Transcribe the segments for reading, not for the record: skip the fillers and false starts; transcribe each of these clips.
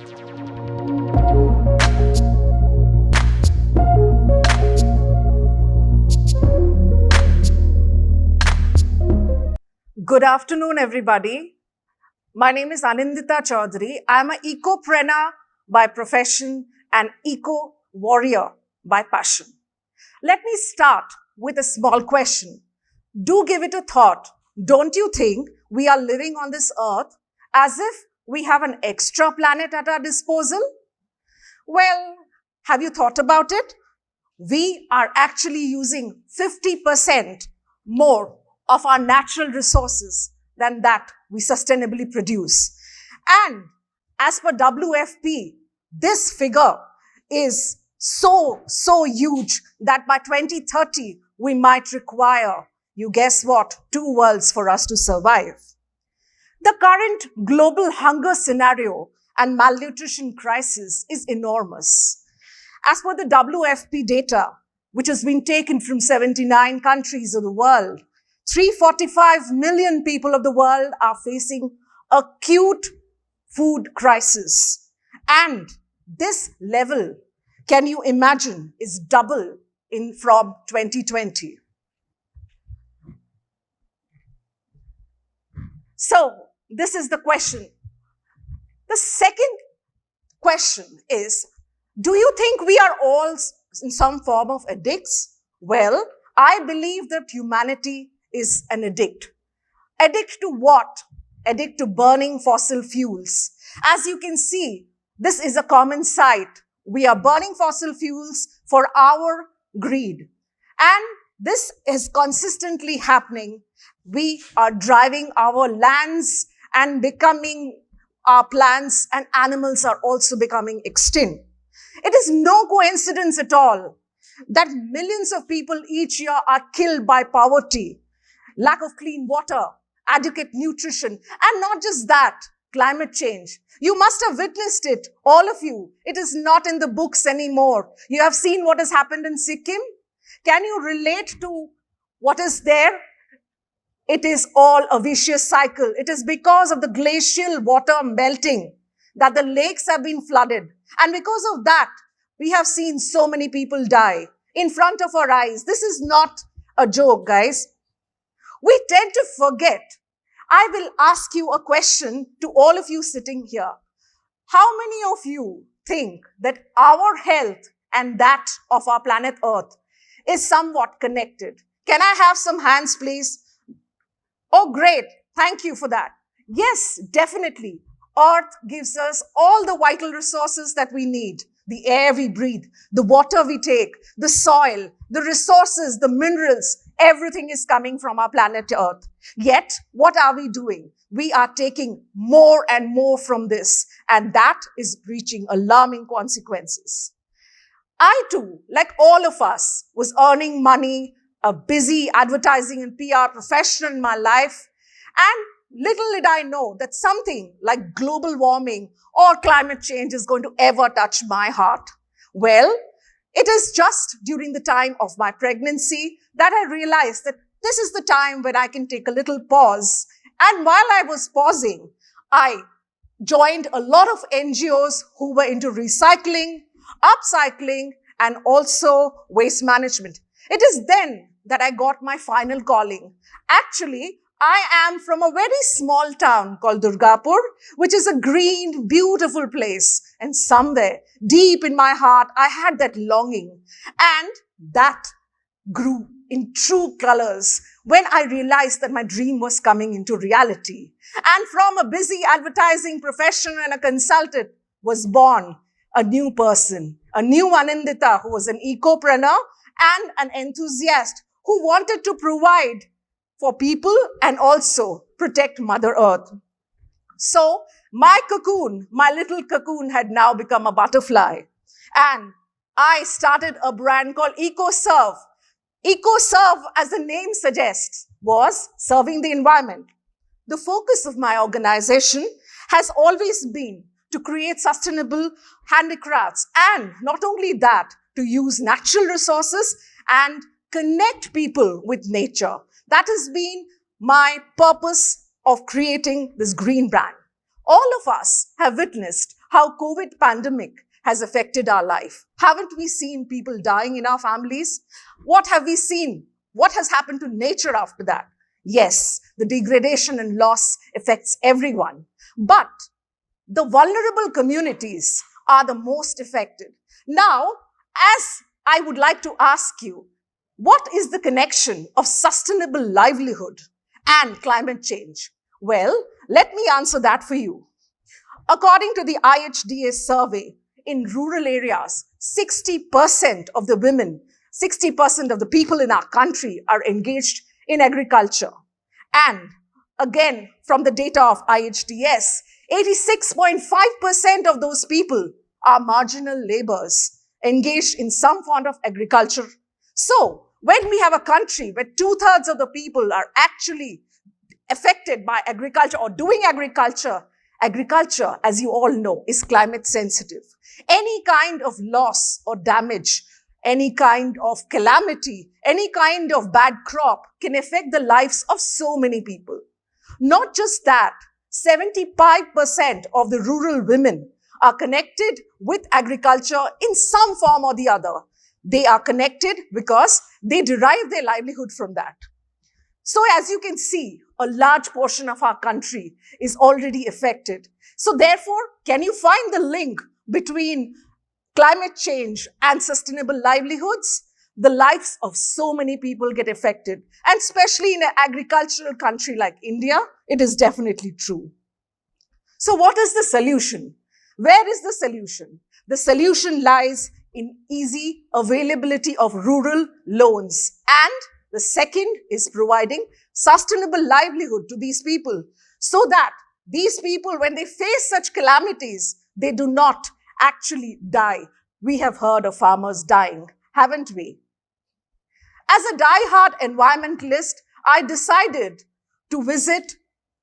Good afternoon, everybody. My name is Anindita Chaudhuri. I'm an ecopreneur by profession and eco-warrior by passion. Let me start with a small question. Do give it a thought. Don't you think we are living on this earth as if we have an extra planet at our disposal? Well, have you thought about it? We are actually using 50% more of our natural resources than that we sustainably produce. And as per WFP, this figure is so huge that by 2030, we might require, you guess what, 2 worlds for us to survive. The current global hunger scenario and malnutrition crisis is enormous. As per the WFP data, which has been taken from 79 countries of the world, 345 million people of the world are facing acute food crisis. And this level, can you imagine, is double from 2020. So, this is the question. The second question is, do you think we are all in some form of addicts? Well, I believe that humanity is an addict. Addict to what? Addict to burning fossil fuels. As you can see, this is a common sight. We are burning fossil fuels for our greed. And this is consistently happening. We are driving our lands and our plants and animals are also becoming extinct. It is no coincidence at all that millions of people each year are killed by poverty, lack of clean water, adequate nutrition, and not just that, climate change. You must have witnessed it, all of you. It is not in the books anymore. You have seen what has happened in Sikkim. Can you relate to what is there? It is all a vicious cycle. It is because of the glacial water melting that the lakes have been flooded. And because of that, we have seen so many people die in front of our eyes. This is not a joke, guys. We tend to forget. I will ask you a question to all of you sitting here. How many of you think that our health and that of our planet Earth is somewhat connected? Can I have some hands, please? Oh, great. Thank you for that. Yes, definitely. Earth gives us all the vital resources that we need. The air we breathe, the water we take, the soil, the resources, the minerals, everything is coming from our planet Earth. Yet, what are we doing? We are taking more and more from this, and that is reaching alarming consequences. I too, like all of us, was earning money, a busy advertising and PR professional in my life, and little did I know that something like global warming or climate change is going to ever touch my heart. Well, it is just during the time of my pregnancy that I realized that this is the time when I can take a little pause. And while I was pausing, I joined a lot of NGOs who were into recycling, upcycling, and also waste management. It is then that I got my final calling. Actually, I am from a very small town called Durgapur, which is a green, beautiful place. And somewhere deep in my heart, I had that longing. And that grew in true colors when I realized that my dream was coming into reality. And from a busy advertising professional and a consultant was born a new person, a new Anindita who was an ecopreneur and an enthusiast who wanted to provide for people and also protect Mother Earth. So my cocoon, my little cocoon had now become a butterfly. And I started a brand called Ecoserve. Ecoserve, as the name suggests, was serving the environment. The focus of my organization has always been to create sustainable handicrafts, and not only that, to use natural resources and connect people with nature. That has been my purpose of creating this green brand. All of us have witnessed how COVID pandemic has affected our life. Haven't we seen people dying in our families? What have we seen? What has happened to nature after that? Yes, the degradation and loss affects everyone. But the vulnerable communities are the most affected. Now, as I would like to ask you, what is the connection of sustainable livelihood and climate change? Well, let me answer that for you. According to the IHDA survey, in rural areas, 60% of the women, 60% of the people in our country are engaged in agriculture. And again, from the data of IHDS, 86.5% of those people are marginal laborers engaged in some form of agriculture. So, when we have a country where 2/3 of the people are actually affected by agriculture or doing agriculture, agriculture, as you all know, is climate sensitive. Any kind of loss or damage, any kind of calamity, any kind of bad crop can affect the lives of so many people. Not just that, 75% of the rural women are connected with agriculture in some form or the other. They are connected because they derive their livelihood from that. So as you can see, a large portion of our country is already affected. So therefore, can you find the link between climate change and sustainable livelihoods? The lives of so many people get affected. And especially in an agricultural country like India, it is definitely true. So what is the solution? Where is the solution? The solution lies in easy availability of rural loans. And the second is providing sustainable livelihood to these people so that these people, when they face such calamities, they do not actually die. We have heard of farmers dying, haven't we? As a die-hard environmentalist, I decided to visit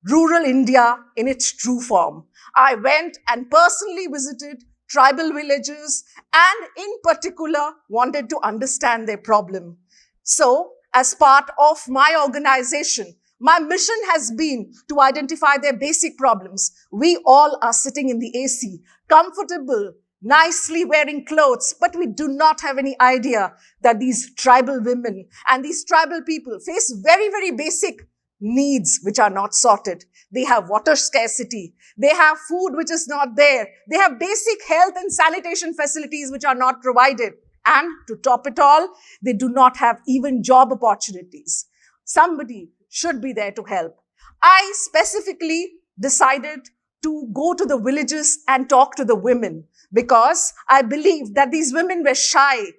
rural India in its true form. I went and personally visited tribal villages and in particular wanted to understand their problem. So, as part of my organization, my mission has been to identify their basic problems. We all are sitting in the AC, comfortable, nicely wearing clothes, but we do not have any idea that these tribal women and these tribal people face very, very basic needs which are not sorted. They have water scarcity. They have food which is not there. They have basic health and sanitation facilities which are not provided. And to top it all, they do not have even job opportunities. Somebody should be there to help. I specifically decided to go to the villages and talk to the women because I believe that these women were shy.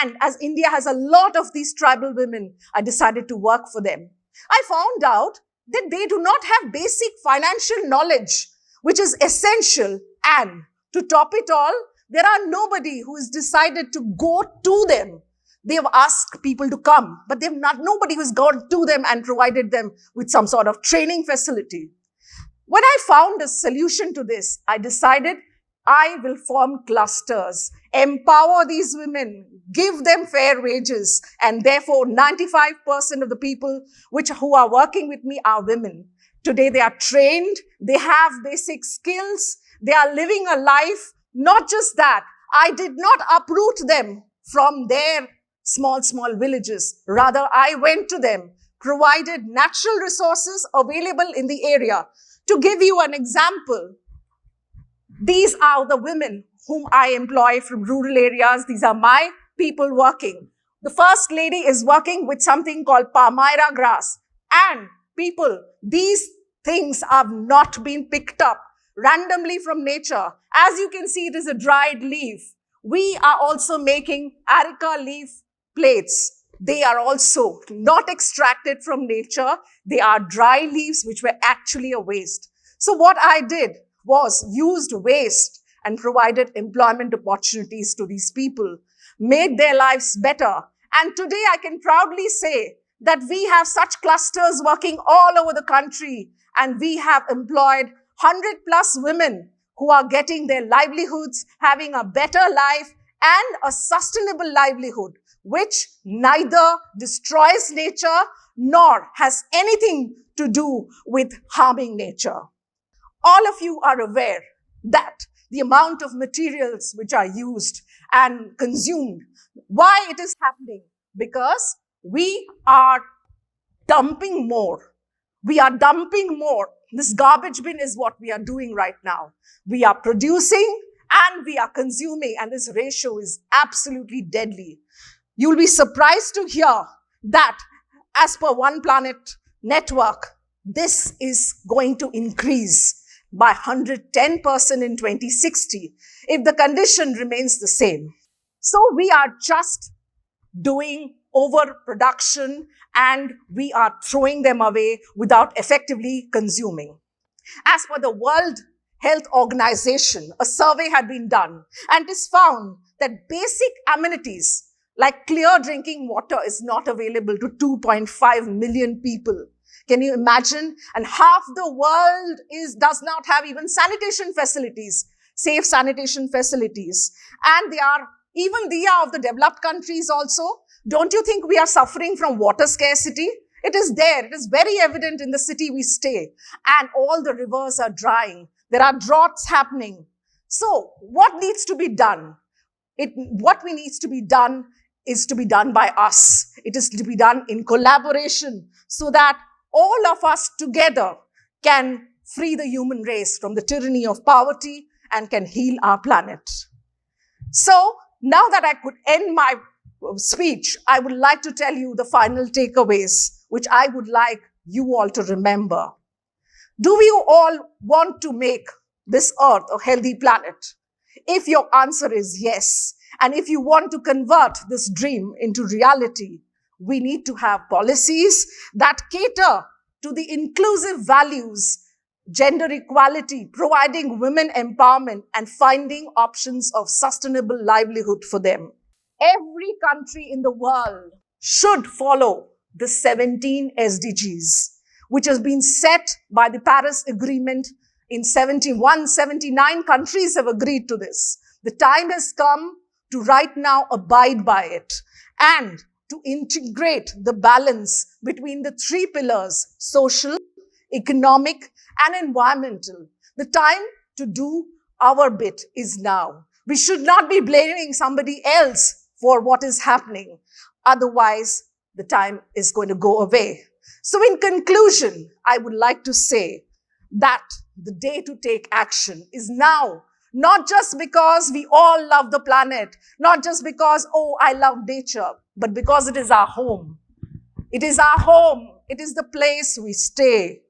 And as India has a lot of these tribal women, I decided to work for them. I found out that they do not have basic financial knowledge, which is essential. And to top it all, there are nobody who has decided to go to them. They have asked people to come, but they have not nobody who has gone to them and provided them with some sort of training facility. When I found a solution to this, I decided I will form clusters, empower these women, give them fair wages, and therefore 95% of the people who are working with me are women. Today they are trained, they have basic skills, they are living a life. Not just that, I did not uproot them from their small villages. Rather, I went to them, provided natural resources available in the area. To give you an example, these are the women whom I employ from rural areas. These are my people working. The first lady is working with something called palmyra grass. And people, these things have not been picked up randomly from nature. As you can see, it is a dried leaf. We are also making areca leaf plates. They are also not extracted from nature. They are dry leaves which were actually a waste. So what I did was used waste and provided employment opportunities to these people, made their lives better. And today I can proudly say that we have such clusters working all over the country, and we have employed 100+ women who are getting their livelihoods, having a better life and a sustainable livelihood, which neither destroys nature nor has anything to do with harming nature. All of you are aware that the amount of materials which are used and consumed, why it is happening? Because we are dumping more. We are dumping more. This garbage bin is what we are doing right now. We are producing and we are consuming, and this ratio is absolutely deadly. You'll be surprised to hear that as per One Planet Network, this is going to increase by 110% in 2060 if the condition remains the same. So we are just doing overproduction and we are throwing them away without effectively consuming. As per the World Health Organization, a survey had been done and it is found that basic amenities like clear drinking water is not available to 2.5 million people. Can you imagine? And half the world does not have even sanitation facilities, safe sanitation facilities. And they are of the developed countries also. Don't you think we are suffering from water scarcity? It is there. It is very evident in the city we stay. And all the rivers are drying. There are droughts happening. So what needs to be done? What needs to be done is to be done by us. It is to be done in collaboration so that all of us together can free the human race from the tyranny of poverty and can heal our planet. So now that I could end my speech, I would like to tell you the final takeaways, which I would like you all to remember. Do we all want to make this earth a healthy planet? If your answer is yes, and if you want to convert this dream into reality, we need to have policies that cater to the inclusive values, gender equality, providing women empowerment, and finding options of sustainable livelihood for them. Every country in the world should follow the 17 SDGs, which has been set by the Paris Agreement in 79 countries have agreed to this. The time has come to right now abide by it and to integrate the balance between the three pillars, social, economic, and environmental. The time to do our bit is now. We should not be blaming somebody else for what is happening. Otherwise, the time is going to go away. So in conclusion, I would like to say that the day to take action is now. Not just because we all love the planet, not just because, oh, I love nature, but because it is our home. It is our home. It is the place we stay.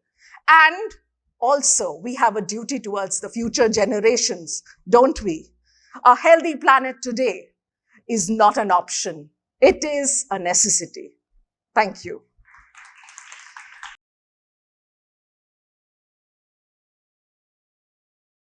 And also, we have a duty towards the future generations, don't we? A healthy planet today is not an option. It is a necessity. Thank you.